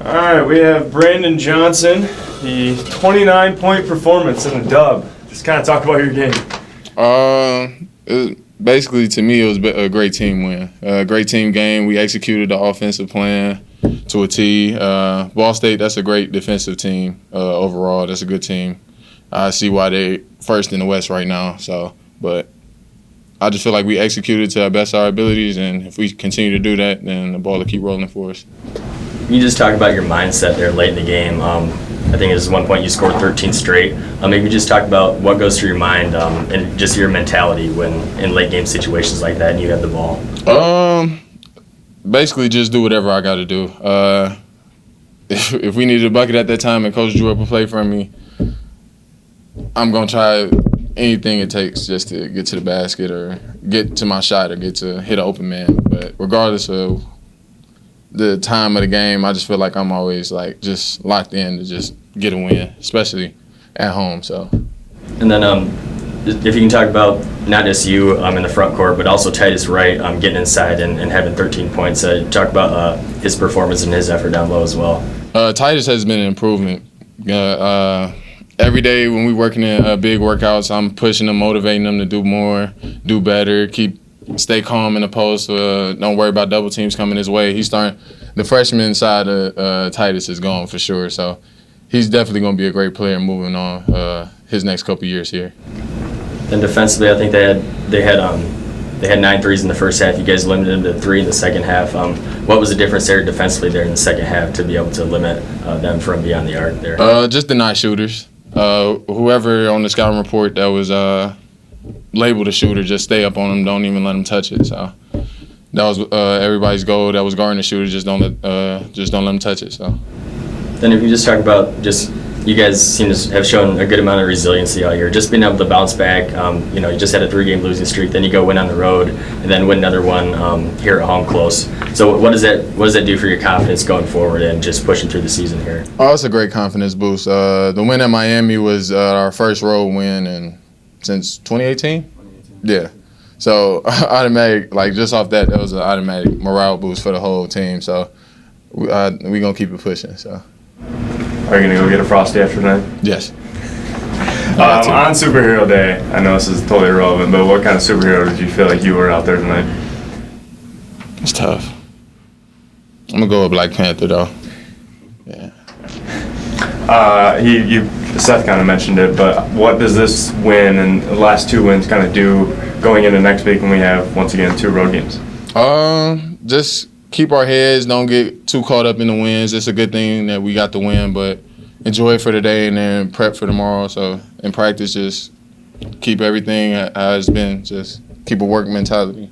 All right, we have Brandon Johnson, the 29-point performance in the dub. Just kind of talk about your game. Basically, to me, it was a great team win. A great team game. We executed the offensive plan to a T. Ball State, that's a great defensive team overall. That's a good team. I see why they first in the West right now. But I just feel like we executed to our best of our abilities, and if we continue to do that, then the ball will keep rolling for us. You just talk about your mindset there late in the game. I think at one point you scored 13 straight. Maybe just talk about what goes through your mind and just your mentality when in late game situations like that and you have the ball. Basically just do whatever I got to do. If we needed a bucket at that time and Coach drew up a play for me, I'm going to try anything it takes just to get to the basket or get to my shot or get to hit an open man. But regardless of the time of the game, I just feel like I'm always like just locked in to just get a win, especially at home. So. And then if you can talk about not just you in the front court, but also Titus Wright getting inside and having 13 points. Talk about his performance and his effort down low as well. Titus has been an improvement. Every day when we're working in big workouts, I'm pushing him, motivating him to do more, do better, stay calm in the post. Don't worry about double teams coming his way. The freshman side of Titus is gone for sure. So he's definitely going to be a great player moving on his next couple years here. And defensively, I think they had 9 threes in the first half. You guys limited them to 3 in the second half. What was the difference there defensively there in the second half to be able to limit them from beyond the arc there? Just the night shooters. Whoever on the scouting report that was labeled a shooter, just stay up on them. Don't even let them touch it. So that was everybody's goal. That was guarding the shooter. Just don't let them touch it. So. Then if you just talk about you guys seem to have shown a good amount of resiliency all year. Just being able to bounce back. You just had a 3-game losing streak. Then you go win on the road, and then win another one here at home close. So what does that do for your confidence going forward and just pushing through the season here? Oh, it's a great confidence boost. The win at Miami was our first road win since 2018. Yeah. So automatic, like just off that was an automatic morale boost for the whole team. So we gonna keep it pushing. So. Are you going to go get a Frosty after tonight? Yes. On Superhero Day, I know this is totally irrelevant, but what kind of superhero did you feel like you were out there tonight? It's tough. I'm going to go with Black Panther, though. Yeah. Seth kind of mentioned it, but what does this win and the last 2 wins kind of do going into next week when we have, once again, 2 road games? Just keep our heads, don't get too caught up in the wins. It's a good thing that we got the win, but enjoy it for today and then prep for tomorrow. So in practice, just keep everything as it's been. Just keep a work mentality.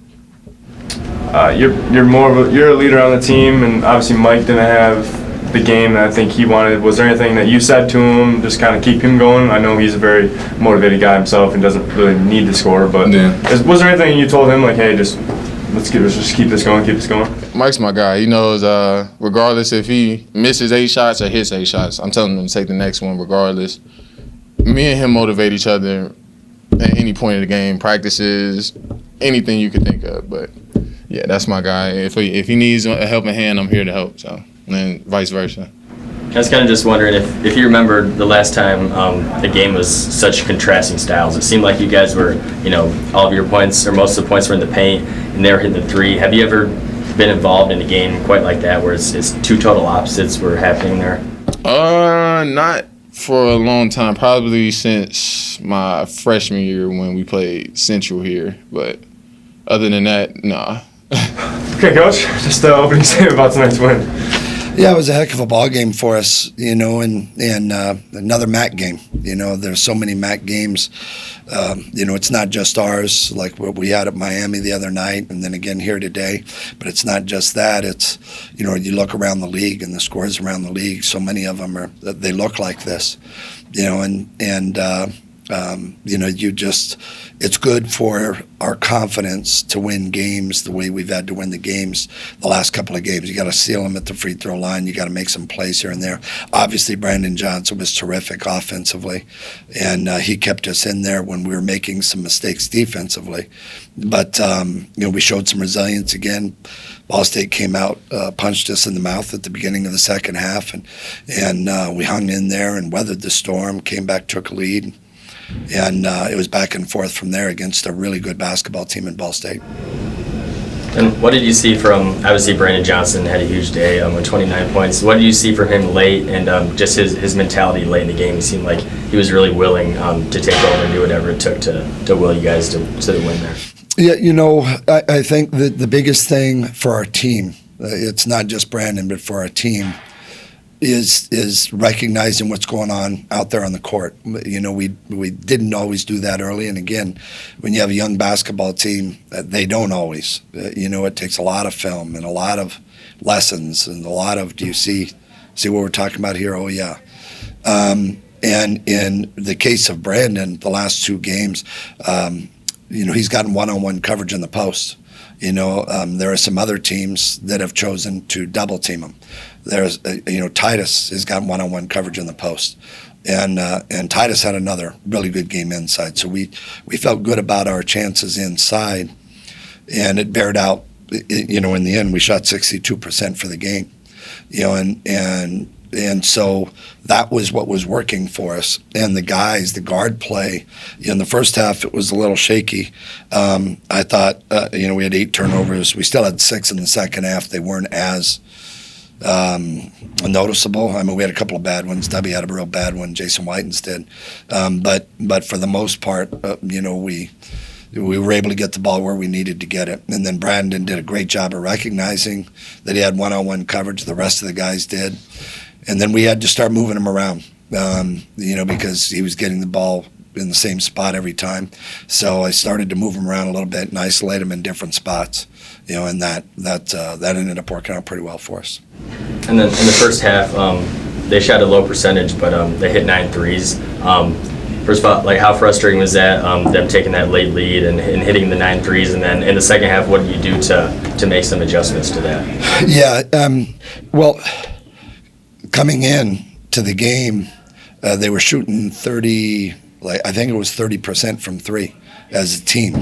You're a leader on the team, and obviously Mike didn't have the game that I think he wanted. Was there anything that you said to him just kind of keep him going? I know he's a very motivated guy himself and doesn't really need to score, but was there anything you told him like, hey, let's just keep this going? Mike's my guy. He knows regardless if he misses 8 shots or hits 8 shots, I'm telling him to take the next one regardless. Me and him motivate each other at any point of the game, practices, anything you could think of. But, yeah, that's my guy. If he needs a helping hand, I'm here to help. So, and then vice versa. I was kind of just wondering if you remember the last time the game was such contrasting styles. It seemed like you guys were, all of your points or most of the points were in the paint, and they were hitting the 3. Have you ever been involved in a game quite like that, where it's 2 total opposites were happening there? Not for a long time. Probably since my freshman year when we played Central here. But other than that, nah. Okay, Coach. Just opening statement about tonight's win. Yeah, it was a heck of a ball game for us, and another MAC game. There's so many MAC games. It's not just ours, like what we had at Miami the other night, and then again here today. But it's not just that. It's, you look around the league and the scores around the league. So many of them they look like this, and It's good for our confidence to win games the way we've had to win the games the last couple of games. You got to seal them at the free throw line. You got to make some plays here and there. Obviously, Brandon Johnson was terrific offensively, and he kept us in there when we were making some mistakes defensively. But we showed some resilience again. Ball State came out, punched us in the mouth at the beginning of the second half, and we hung in there and weathered the storm. Came back, took a lead. And it was back and forth from there against a really good basketball team in Ball State. And what did you see from, obviously Brandon Johnson had a huge day with 29 points. What did you see from him late and just his mentality late in the game? He seemed like he was really willing to take over and do whatever it took to will you guys to the win there. Yeah, I think that the biggest thing for our team, it's not just Brandon, but for our team, is recognizing what's going on out there on the court. We didn't always do that early, and again, when you have a young basketball team, they don't always. It takes a lot of film and a lot of lessons and a lot of, do you see what we're talking about here? Oh yeah. And in the case of Brandon, the last two games, he's gotten one-on-one coverage in the post. There are some other teams that have chosen to double team him. There's, Titus has gotten one-on-one coverage in the post, and Titus had another really good game inside. So we felt good about our chances inside, and it bared out. In the end, we shot 62% for the game. And so that was what was working for us. And the guard play, in the first half, it was a little shaky. I thought, we had 8 turnovers. We still had 6 in the second half. They weren't as noticeable. I mean, we had a couple of bad ones. Debbie had a real bad one. Jason Whitens did. But for the most part, we were able to get the ball where we needed to get it. And then Brandon did a great job of recognizing that he had one-on-one coverage. The rest of the guys did. And then we had to start moving him around, because he was getting the ball in the same spot every time. So I started to move him around a little bit and isolate him in different spots, and that ended up working out pretty well for us. And then in the first half, they shot a low percentage, but they hit 9 threes. First of all, how frustrating was that, them taking that late lead and hitting the 9 threes? And then in the second half, what did you do to make some adjustments to that? Yeah, well, coming in to the game, they were shooting 30, I think it was 30% from 3 as a team,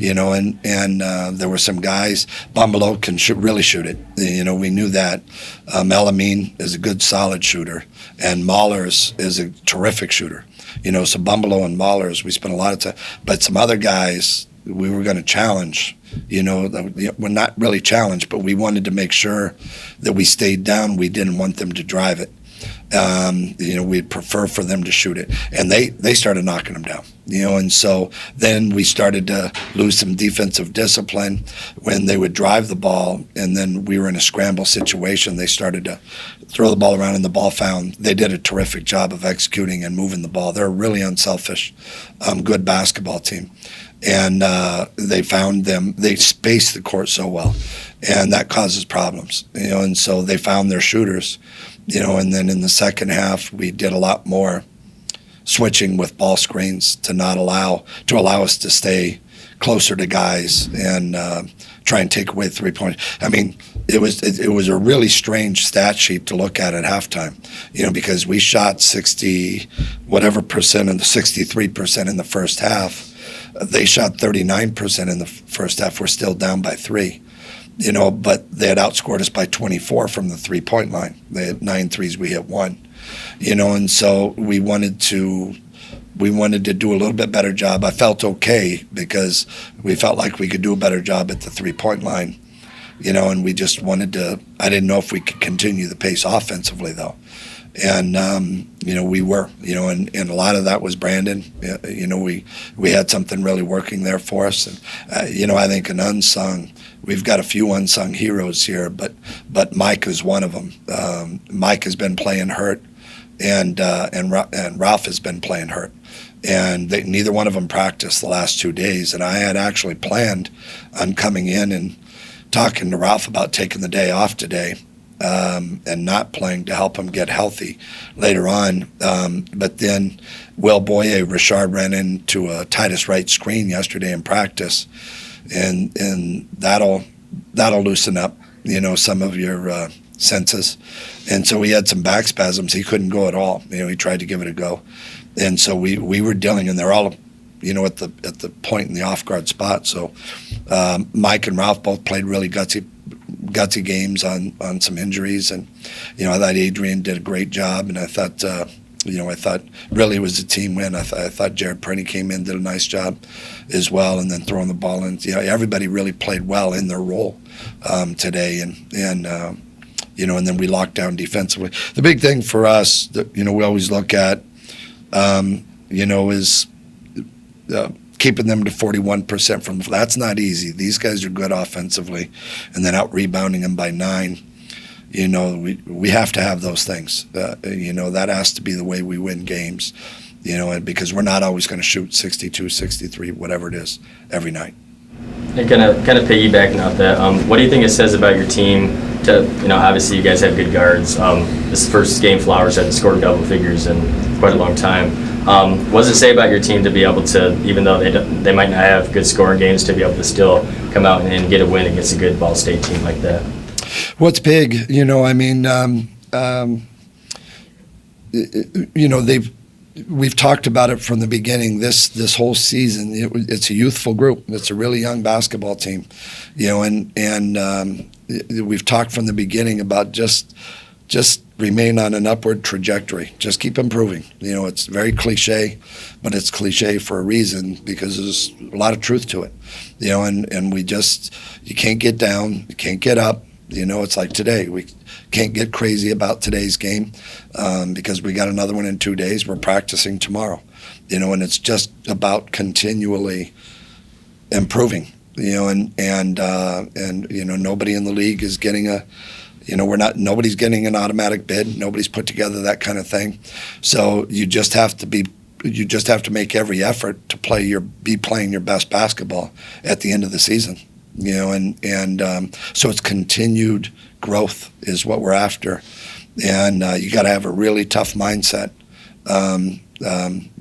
and there were some guys. Bumbalo can really shoot it. We knew that. Elamine is a good, solid shooter, and Mahlers is a terrific shooter. So Bumbalo and Mahlers, we spent a lot of time. But some other guys we were going to challenge. We're not really challenged, but we wanted to make sure that we stayed down. We didn't want them to drive it. We'd prefer for them to shoot it. And they started knocking them down, and so then we started to lose some defensive discipline when they would drive the ball, and then we were in a scramble situation. They started to throw the ball around, and the ball found. They did a terrific job of executing and moving the ball. They're a really unselfish, good basketball team. And they found them, they spaced the court so well, and that causes problems, and so they found their shooters, and then in the second half, we did a lot more switching with ball screens to allow us to stay closer to guys and try and take away 3-point. I mean, it was a really strange stat sheet to look at halftime, because we shot 60 whatever percent and the 63% in the first half. They shot 39% in the first half. We're still down by 3, but they had outscored us by 24 from the 3-point line. They had 9 threes, we hit 1, and so we wanted to do a little bit better job. I felt okay because we felt like we could do a better job at the 3-point line, and we just wanted to. I didn't know if we could continue the pace offensively though. And we were, and a lot of that was Brandon. We had something really working there for us, and I think an unsung. We've got a few unsung heroes here, but Mike is one of them. Mike has been playing hurt, and Ralph has been playing hurt, and neither one of them practiced the last 2 days. And I had actually planned on coming in and talking to Ralph about taking the day off today and not playing to help him get healthy later on. But then Will Boye, Richard ran into a Titus Wright screen yesterday in practice, and that'll loosen up, some of your senses. And so he had some back spasms. He couldn't go at all. He tried to give it a go. And so we were dealing, and they're all, at the point in the off guard spot. So Mike and Ralph both played really gutsy games on some injuries, and I thought Adrian did a great job, and I thought really it was a team win. I thought Jared Prenny came in, did a nice job as well, and then throwing the ball in. Everybody really played well in their role today, and then we locked down defensively. The big thing for us that we always look at, is keeping them to 41% from. That's not easy. These guys are good offensively, and then out rebounding them by 9. We have to have those things. That has to be the way we win games. And because we're not always going to shoot 62, 63, whatever it is, every night. And kind of piggybacking off that, what do you think it says about your team? Obviously you guys have good guards. This first game, Flowers hadn't scored double figures in quite a long time. What does it say about your team to be able to, even though they might not have good scoring games, to be able to still come out and get a win against a good Ball State team like that? What's big, we've talked about it from the beginning. This whole season, it's a youthful group. It's a really young basketball team, and we've talked from the beginning about just remain on an upward trajectory. Just keep improving. It's very cliche, but it's cliche for a reason because there's a lot of truth to it. And you can't get down, you can't get up. It's like today. We can't get crazy about today's game because we got another one in 2 days. We're practicing tomorrow, and it's just about continually improving, and nobody in the league is getting nobody's getting an automatic bid. Nobody's put together that kind of thing. So you just have to make every effort to be playing your best basketball at the end of the season. So it's continued growth is what we're after, and you got to have a really tough mindset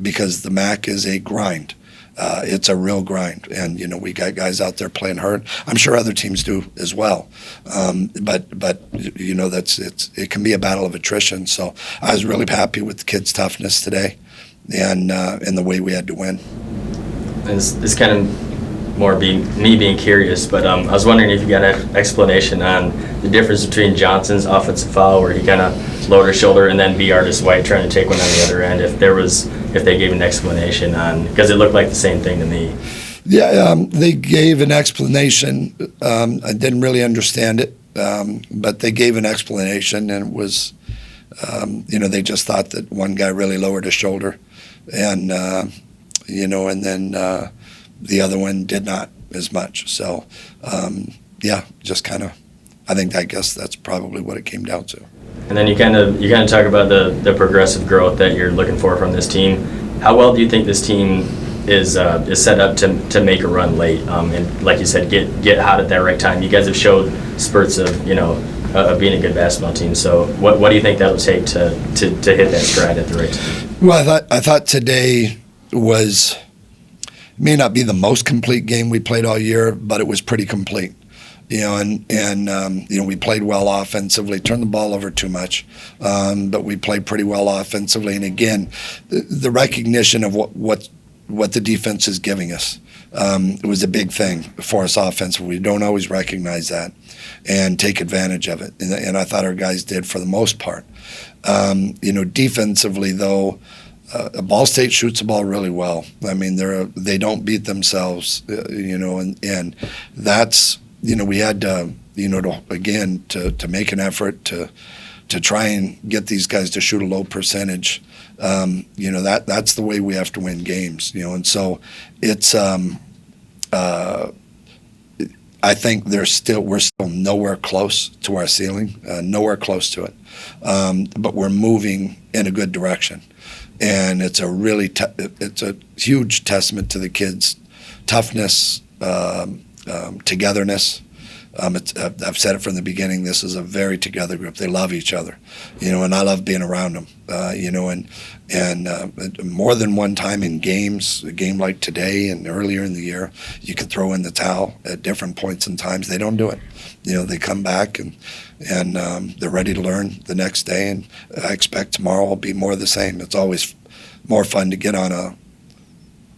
because the MAC is a grind. It's a real grind, and we got guys out there playing hard. I'm sure other teams do as well, but it can be a battle of attrition. So I was really happy with the kids' toughness today, and the way we had to win. And this kind of more me being curious, but I was wondering if you got an explanation on the difference between Johnson's offensive foul where he kind of lowered his shoulder and then B. Artis White trying to take one on the other end. If they gave an explanation on, because it looked like the same thing to me. Yeah, they gave an explanation. I didn't really understand it, but they gave an explanation, and it was, they just thought that one guy really lowered his shoulder, and and then. The other one did not as much. So, just kind of, I guess that's probably what it came down to. And then you kind of talk about the progressive growth that you're looking for from this team. How well do you think this team is set up to make a run late? And like you said, get hot at that right time. You guys have showed spurts of being a good basketball team. So what do you think that'll take to hit that stride at the right time? Well, I thought today may not be the most complete game we played all year, but it was pretty complete. We played well offensively, turned the ball over too much, but we played pretty well offensively. And again, the recognition of what the defense is giving us, it was a big thing for us offensively. We don't always recognize that and take advantage of it. And I thought our guys did for the most part. Defensively though, Ball State shoots the ball really well. I mean, they don't beat themselves, and that's, we had to, to make an effort to try and get these guys to shoot a low percentage. That's the way we have to win games, and so it's, I think we're still nowhere close to our ceiling, nowhere close to it, but we're moving in a good direction. And it's it's a huge testament to the kids' toughness, togetherness, I've said it from the beginning. This is a very together group. They love each other, and I love being around them. And more than one time in games, a game like today and earlier in the year, you could throw in the towel at different points in times. They don't do it. They come back and they're ready to learn the next day. And I expect tomorrow will be more of the same. It's always more fun to get on a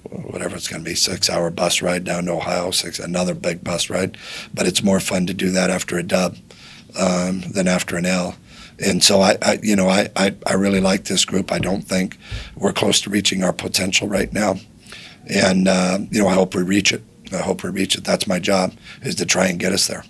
whatever it's going to be, 6-hour bus ride down to Ohio, another big bus ride. But it's more fun to do that after a dub than after an L. And so I really like this group. I don't think we're close to reaching our potential right now. And, I hope we reach it. That's my job, is to try and get us there.